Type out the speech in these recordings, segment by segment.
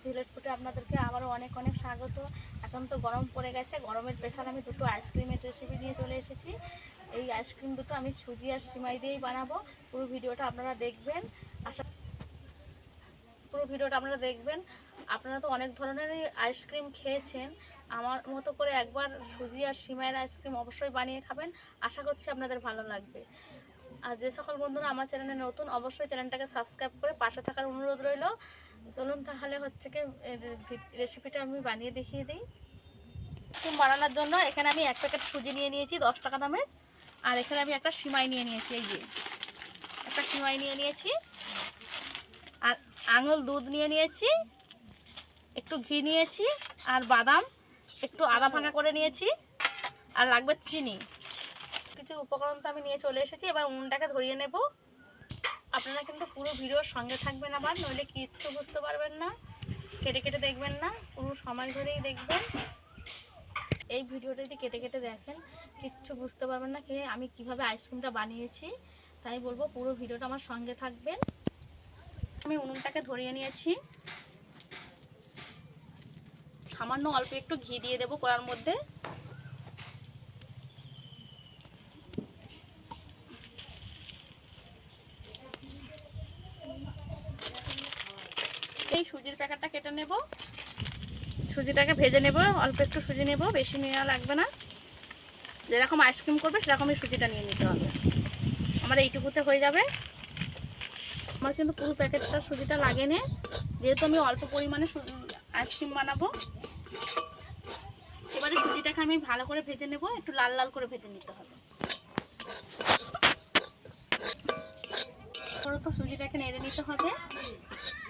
Village ফুডে আপনাদেরকে আবারও অনেক অনেক স্বাগত। এখন তো গরম পড়ে গেছে, গরমের প্রেশার আমি দুটো আইসক্রিমের রেসিপি নিয়ে চলে এসেছি। এই আইসক্রিম দুটো আমি সুজি আর সিমাই দিয়েই বানাবো। পুরো ভিডিওটা আপনারা দেখবেন। আপনারা তো অনেক ধরনেরই আইসক্রিম খেয়েছেন, আমার মতো করে একবার সুজি আর সিমাইয়ের আইসক্রিম অবশ্যই বানিয়ে খাবেন। আশা করছি আপনাদের ভালো লাগবে। আর যে সকল বন্ধুরা আমার চ্যানেলে নতুন, অবশ্যই চ্যানেলটাকে সাবস্ক্রাইব করে পাশে থাকার অনুরোধ রইল। চলুন তাহলে হচ্ছে কি রেসিপিটা আমি বানিয়ে দেখিয়ে দিই। আইসক্রিম বানানোর জন্য এখানে আমি 1 প্যাকেট সুজি নিয়ে নিয়েছি 10 টাকা দামের। আর এখানে আমি একটা সিমাই নিয়ে নিয়েছি, এই যে একটা সিমাই নিয়ে নিয়েছি। আর আঙুল দুধ নিয়ে নিয়েছি, একটু ঘি নিয়েছি, আর বাদাম একটু আদা ভাঙা করে নিয়েছি, আর লাগবে চিনি। কিছু উপকরণ তো আমি নিয়ে চলে এসেছি। এবার উনুনটাকে ধরিয়ে নেব। আপনারা কিন্তু পুরো ভিডিওর সঙ্গে থাকবেন, আবার নইলে কিচ্ছু বুঝতে পারবেন না। কেটে কেটে দেখবেন না, পুরো সময় ধরেই দেখবেন। এই ভিডিওটা যদি কেটে কেটে দেখেন কিচ্ছু বুঝতে পারবেন না আমি কিভাবে আইসক্রিমটা বানিয়েছি। তাই বলবো পুরো ভিডিওটা আমার সঙ্গে থাকবেন। আমি উনুনটাকে ধরিয়ে নিয়েছি। সামান্য অল্প একটু ঘি দিয়ে দেবো কড়ার মধ্যে। এই সুজির প্যাকেটটা কেটে নেব, সুজিটাকে ভেজে নেব। অল্প একটু সুজি নেব, বেশি নেওয়া লাগবে না। যেরকম আইসক্রিম করবে সেরকমই সুজিটা নিয়ে নিতে হবে। আমার এইটুকুতে হয়ে যাবে। আমার কিন্তু পুরো প্যাকেটটা সুজিটা লাগে না, যেহেতু আমি অল্প পরিমাণে আইসক্রিম বানাবো। এবারে সুজিটাকে আমি ভালো করে ভেজে নেব, একটু লাল লাল করে ভেজে নিতে হবে। তো সুজিটাকে নেড়ে নিতে হবে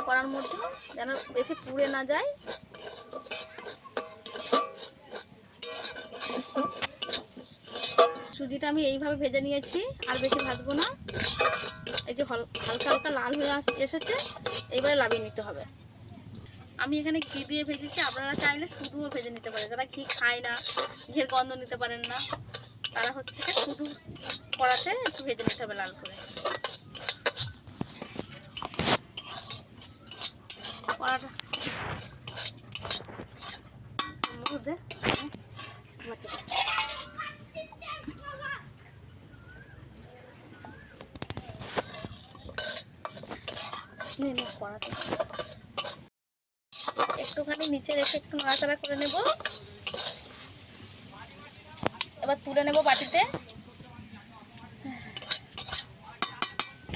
কড়ার মধ্যে, যেন বেশি পুড়ে না যায়। সুজিটা আমি এইভাবে ভেজে নিয়েছি, আর বেশি ভাজবো না। এই যে হালকা হালকা লাল হয়ে এসেছে, এইবারে নামিয়ে নিতে হবে। আমি এখানে ঘি দিয়ে ভেজেছি, আপনারা চাইলে শুধুও ভেজে নিতে পারেন। যারা ঘি খায় না, ঘিয়ের গন্ধ নিতে পারেন না, তারা হচ্ছে শুধু কড়াতে একটু ভেজে নিতে হবে লাল করে। কড়াটা মধ্যে কড়াতে একটুখানি নিচে রেখে একটু নাড়াচাড়া করে নেব। এবার তুলে নেব বাটিতে।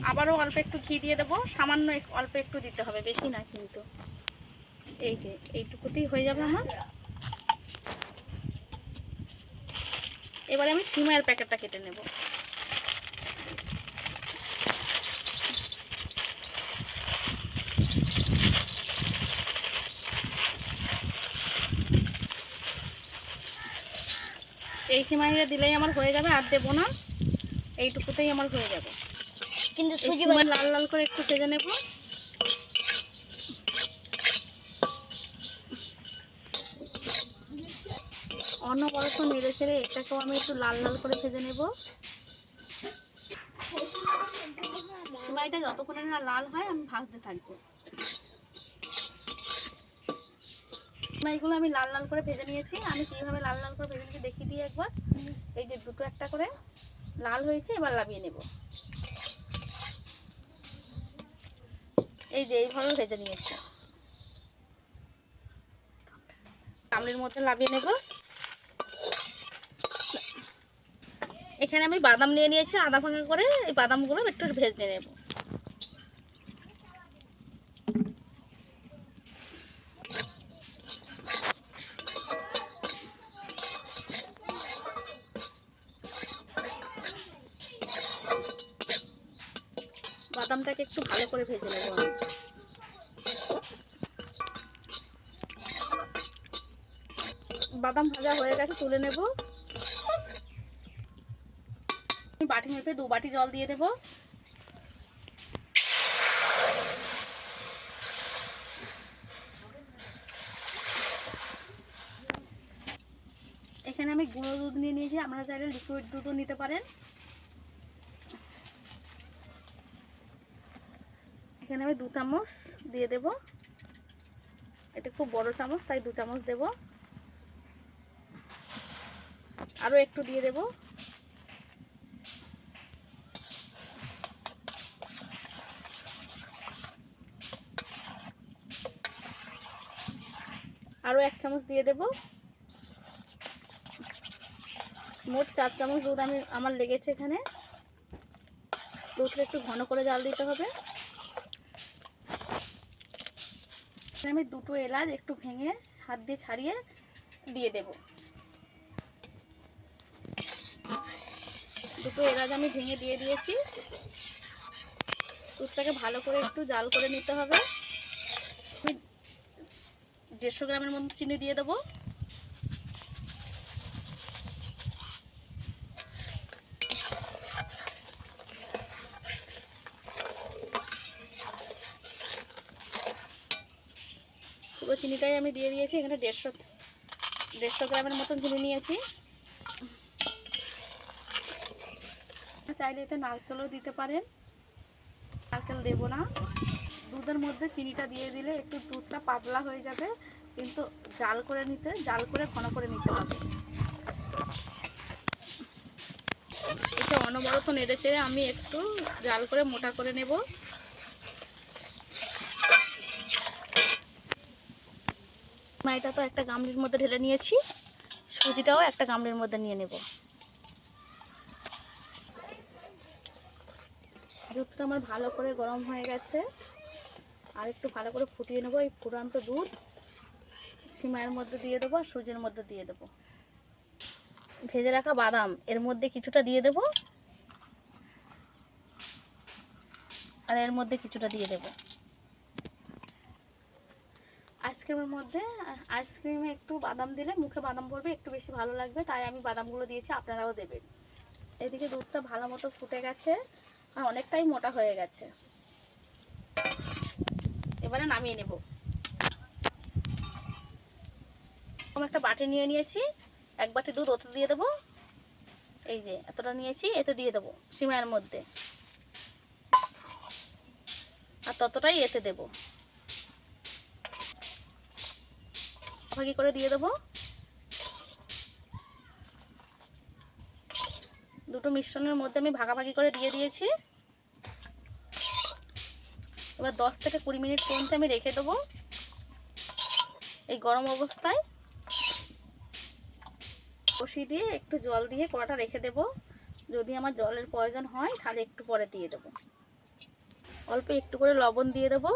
আবারও অল্প একটু ঘি দিয়ে দেবো, সামান্য অল্প একটু দিতে হবে, বেশি না কিন্তু। এই যে এইটুকুতেই হয়ে যাবে আমার। এবারে আমি সিমাইয়ের প্যাকেটটা কেটে নেব। এই সিমাইটা দিলেই আমার হয়ে যাবে, আর দেবো না। এইটুকুতেই আমার হয়ে যাবে। কিন্তু সুজি লাল লাল করে একটু ভেজে নেব। অনবরত নেড়ে ছেড়ে এটাকেও আমি একটু লাল লাল করে ভেজে নেব। সিমাইটা যতক্ষণে না লাল হয় আমি ভাজতে থাকবো। সিমাইগুলো আমি লাল লাল করে ভেজে নিয়েছি। আমি কিভাবে লাল লাল করে ভেজে নিয়েছি দেখিয়ে দিই একবার। এই যে দুটো একটা করে লাল হয়েছে, এবার নামিয়ে নেব। এই যে এইভাবে ভেজে নিয়েছি, গামলির মধ্যে নামিয়ে নেব। এখানে আমি বাদাম নিয়ে নিয়েছি আধা ভাঙা করে, এই বাদামগুলো একটু ভেজে নেব। বাদামটাকে একটু ভালো করে ভেজে নেব আমি। বাদাম ভাজা হয়ে গেছে, তুলে নেব। বাটি মেপে 2 বাটি জল দিয়ে দেব। এখানে আমি গুঁড়ো দুধ নিয়ে নিয়েছি, আপনারা চাইলে লিকুইড দুধও নিতে পারেন। এখানে আমি 2 চামচ দিয়ে দেব। খুব বড় চামচ, তাই 2 চামচ দেব। আরও একটু দিয়ে দেব। আরও 1 চামচ দিয়ে দেব। মোট 4 চামচ দুধ আমার লেগেছে এখানে। দুধটা একটু ঘন করে জাল দিতে হবে। আমি 2টো এলাচ একটু ভেঙে হাত দিয়ে ছাড়িয়ে দিয়ে দেব। 2টো এলাচ আমি ভেঙে দিয়ে দিয়েছি। দুধটাকে ভালো করে একটু জাল করে নিতে হবে। আমি 150 গ্রামের মতো চিনি দিয়ে দেবো। পুরো চিনিটাই আমি দিয়ে দিয়েছি। এখানে 150 গ্রামের মতন চিনি নিয়েছি। চাইলে এতে নারকেলও দিতে পারেন, নারকেল দেব না। দুধের মধ্যে চিনিটা দিয়ে দিলে একটু দুধটা পাতলা হয়ে যাবে, কিন্তু জাল করে ঘন করে নিতে হবে। এটা অনবরত নেড়ে চেড়ে আমি একটু জাল করে মোটা করে নেব। মাইটা তো একটা গামলির মধ্যে ঢেলে নিয়েছি, সুজিটাও একটা গামলির মধ্যে নিয়ে নেব। দুধটা আমার ভালো করে গরম হয়ে গেছে, আর একটু ভালো করে ফুটিয়ে নেব। এই ফুটান্ত দুধ সিমাইয়ের মধ্যে দিয়ে দেবো, আর সুজির মধ্যে দিয়ে দেবো। ভেজে রাখা বাদাম এর মধ্যে কিছুটা দিয়ে দেব, আর এর মধ্যে কিছুটা দিয়ে দেব। আইসক্রিমে একটু বাদাম দিলে মুখে বাদাম পড়বে, একটু বেশি ভালো লাগবে, তাই আমি বাদামগুলো দিয়েছি, আপনারাও দেবেন। এদিকে দুধটা ভালো মতো ফুটে গেছে আর অনেকটাই মোটা হয়ে গেছে। এবারে নামিয়ে নেব। আমি একটা বাটি নিয়ে নিয়েছি, 1 বাটি দুধ ওতে দিয়ে দেবো। এই যে এতটা নিয়েছি, এতে দিয়ে দেবো সিমাইয়ের মধ্যে, আর ততটাই এতে দেব। ভাগাভাগি করে দিয়ে দেবো। দুটো মিশ্রণের মধ্যে আমি ভাগাভাগি করে দিয়ে দিয়েছি। এবার 10 থেকে 20 মিনিট পর্যন্ত আমি রেখে দেবো এই গরম অবস্থায়। কষিয়ে দিয়ে একটু জল দিয়ে কড়াটা রেখে দেব। যদি আমার জলের প্রয়োজন হয় তাহলে একটু পরে দিয়ে দেব। অল্প একটু করে লবণ দিয়ে দেব।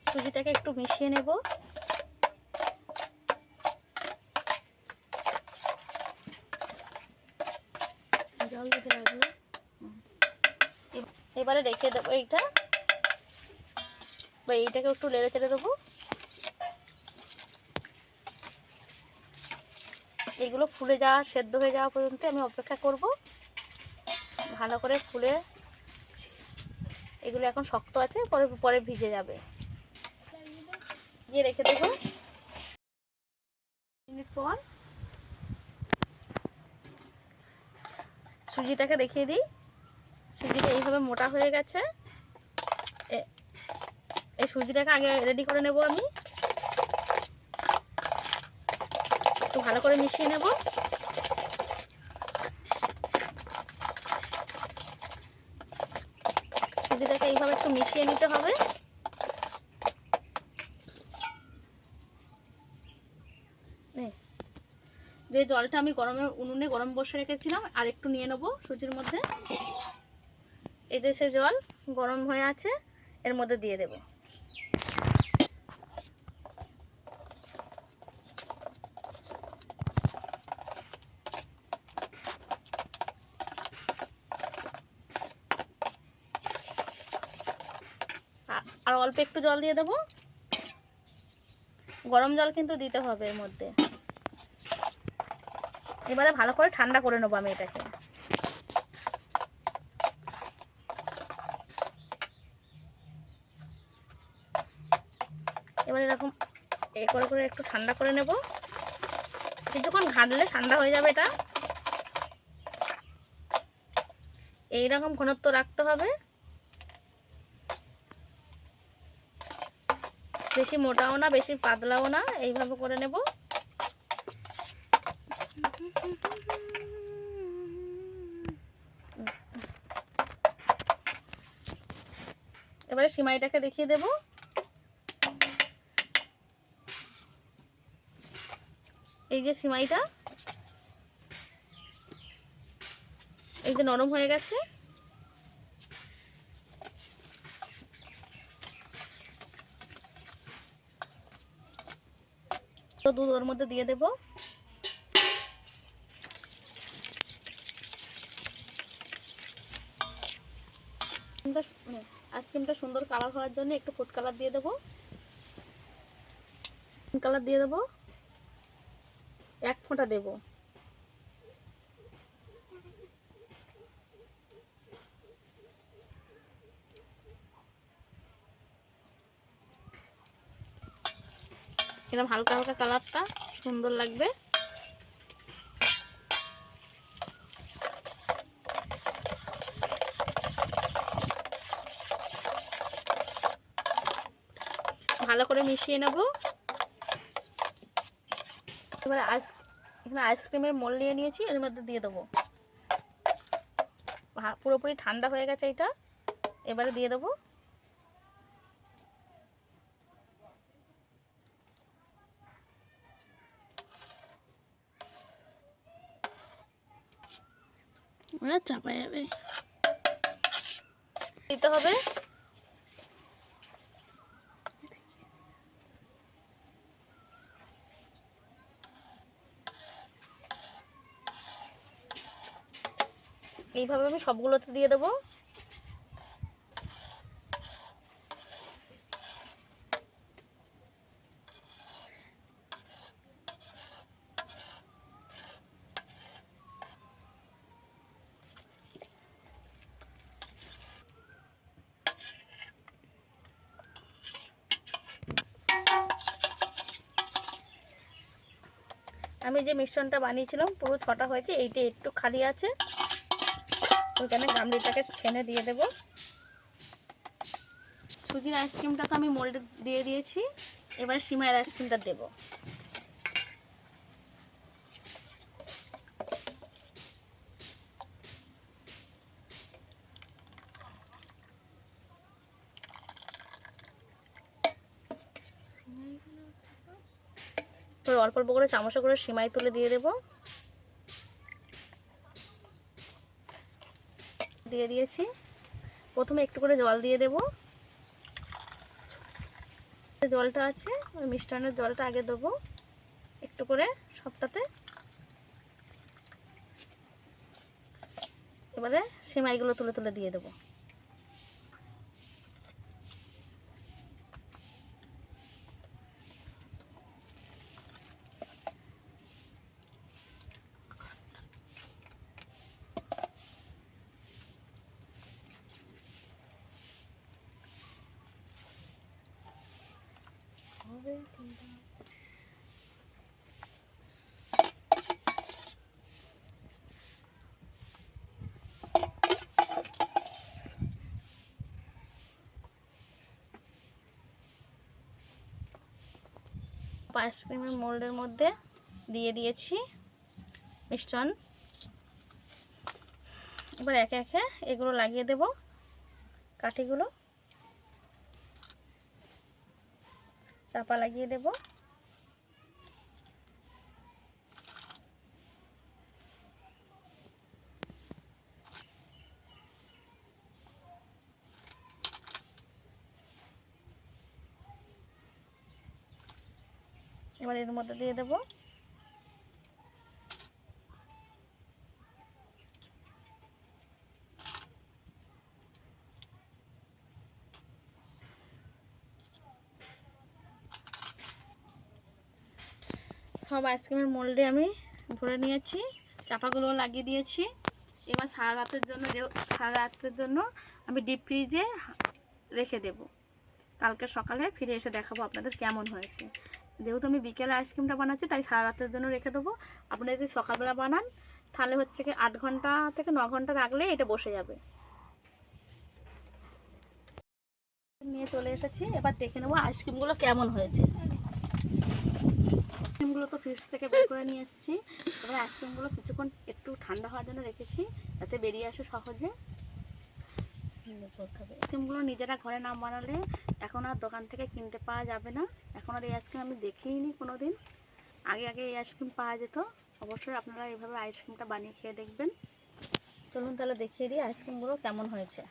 সুজিটাকে একটু মিশিয়ে নেব। জল দিতে লাগলো। এবারে রেখে দেবো এইটাকে একটু নেড়ে চেড়ে দেবো। এগুলো ফুলে যাওয়া, সেদ্ধ হয়ে যাওয়া পর্যন্ত আমি অপেক্ষা করব। ভালো করে ফুলে, এগুলো এখন শক্ত আছে, পরে ভিজে যাবে। দিয়ে রেখে দেবো। মিনিট পর সুজিটাকে দেখিয়ে দিই। সুজিটা এইভাবে মোটা হয়ে গেছে। এই সুজিটাকে আগে রেডি করে নেব। আমি একটু ভালো করে মিশিয়ে নেব। সুজিটাকে এইভাবে একটু মিশিয়ে নিতে হবে। যে জলটা আমি উনুনে গরম বসে রেখেছিলাম আর একটু নিয়ে নেব সুজির মধ্যে। এই যে সে জল গরম হয়ে আছে, এর মধ্যে দিয়ে দেব। আর অল্প একটু জল দিয়ে দেব। গরম জল কিন্তু দিতে হবে এর মধ্যে। এবারে ভালো করে ঠান্ডা করে নেবো আমি এটাকে। এবার এরকম করে একটু ঠান্ডা করে নেব। কিছুক্ষণ ঘাঁটলে ঠান্ডা হয়ে যাবে। এটা এইরকম ঘনত্ব রাখতে হবে। বেশি মোটাও না বেশি পাতলাও না, এইভাবে করে নেব। এবারে সিমাইটাকে দেখিয়ে দেব। এই যে সিমাইটা, এই যে নরম হয়ে গেছে। দুধ ওর মধ্যে দিয়ে দেব। আইসক্রিমটা সুন্দর কালার হওয়ার জন্য একটু ফুড কালার দিয়ে দেবো। কালার দিয়ে দেবো, 1 ফোঁটা দেব। এরকম হালকা হালকা কালারটা সুন্দর লাগবে। ভালো করে মিশিয়ে নেব। এবারে এখানে আইসক্রিমের মোল নিয়ে নিয়েছি, এর মধ্যে দিয়ে দেবো। পুরোপুরি ঠান্ডা হয়ে গেছে এটা, এবারে দিয়ে দেবো। ওরা চাপা যাবে, দিতে হবে। এইভাবে আমি সবগুলোতে দিয়ে দেবো। আমি যে মিশ্রণটা বানিয়েছিলাম পুরো 6টা হয়েছে, এইটা একটু খালি আছে, ওইখানে গামলিটাকে ছেনে দিয়ে দেব। সুজির আইসক্রিমটা তো আমি মোল্ডে দিয়ে দিয়েছি, এবারে সিমাইয়ের আইসক্রিমটা দেব। তো অল্প অল্প করে চামচে করে সিমাই তুলে দিয়ে দেব। দিয়ে দিয়েছি। প্রথমে একটু করে জল দিয়ে দেব। জলটা আছে ওই মিষ্টান্নের জলটা আগে দেবো একটু করে সবটাতে। এবারে সিমাইগুলো তুলে তুলে দিয়ে দেবো। আইসক্রিমের মোল্ডের মধ্যে দিয়ে দিয়েছি মিশ্রণ। এবার একে একে এগুলো লাগিয়ে দেব, কাঠিগুলো চাপা লাগিয়ে দেব। এবার এর মধ্যে দিয়ে দেব। সব আইসক্রিমের মোল্ডে আমি ভরে নিয়েছি, চাপাগুলো লাগিয়ে দিয়েছি। এবার সারা রাতের জন্য আমি ডিপ ফ্রিজে রেখে দেব। কালকে সকালে ফিরে এসে দেখাবো আপনাদের কেমন হয়েছে। যেহেতু আমি বিকেলে আইসক্রিমটা বানাচ্ছি তাই সারা রাতের জন্য রেখে দেবো। আপনারা যদি সকালবেলা বানান তাহলে হচ্ছে কি 8 ঘন্টা থেকে 9 ঘন্টা রাখলে এটা বসে যাবে। নিয়ে চলে এসেছি। এবার দেখে নেবো আইসক্রিমগুলো কেমন হয়েছে। আইসক্রিমগুলো তো ফ্রিজ থেকে বের করে নিয়ে এসেছি। এবার আইসক্রিমগুলো কিছুক্ষণ একটু ঠান্ডা হওয়ার জন্য রেখেছি, যাতে বেরিয়ে আসে সহজে। আইসক্রিমগুলো নিজেরা ঘরে না বানালে এখন আর দোকান থেকে কিনতে পাওয়া যাবে না। এখন আর এই আইসক্রিম আমি দেখিনি কোনো দিন। আগে আগে এই আইসক্রিম পাওয়া যেত। অবশ্যই আপনারা এইভাবে আইসক্রিমটা বানিয়ে খেয়ে দেখবেন। চলুন তাহলে দেখিয়ে দিই আইসক্রিমগুলো কেমন হয়েছে।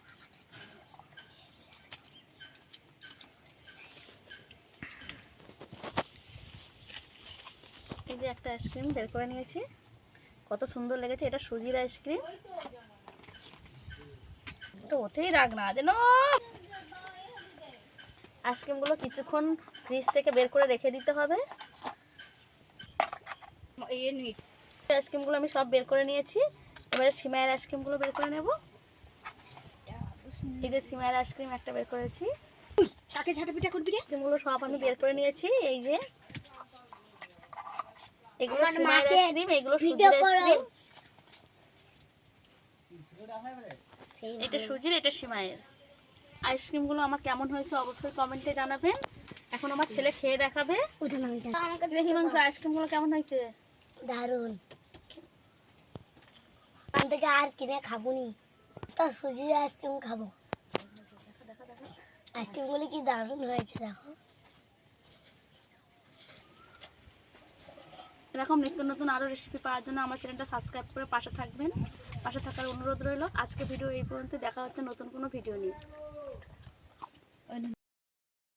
এই যে একটা আইসক্রিম বের করে নিয়েছি, কত সুন্দর লেগেছে। এটা সুজির আইসক্রিম। তো ওতেই রাখ না যেন। আইসক্রিমগুলো কিছুক্ষণ ফ্রিজ থেকে বের করে রেখে দিতে হবে। আইসক্রিমগুলো আমি সব বের করে নিয়েছি। এবারে সিমাইয়ের আইসক্রিমগুলো বের করে নেব। এই যে সিমাইয়ের আইসক্রিম একটা বের করেছি। আইসক্রিমগুলো সব আমি বের করে নিয়েছি। এই যে এগুলো সিমাইয়ের আইসক্রিম, এগুলো সুজির আইসক্রিম। এটা সুজির, এটা সিমাইয়ের। আইসক্রিমগুলো আমার কেমন হয়েছে অবশ্যই কমেন্টে জানাবেন। এখন আমার ছেলে খেয়ে দেখাবে। হিমাংশু আইসক্রিমগুলো কেমন হয়েছে? দারুন। ওখান থেকে আর কিনে খাবো নি, তো সুজি আইসক্রিম খাবো। আইসক্রিমগুলো কি দারুণ হয়েছে দেখো। এরকম নিত্য নতুন আরও রেসিপি পাওয়ার জন্য আমার চ্যানেলটা সাবস্ক্রাইব করে পাশে থাকবেন। পাশে থাকার অনুরোধ রইল। আজকে ভিডিও এই পর্যন্ত। দেখা হচ্ছে নতুন কোনো ভিডিও নিয়ে।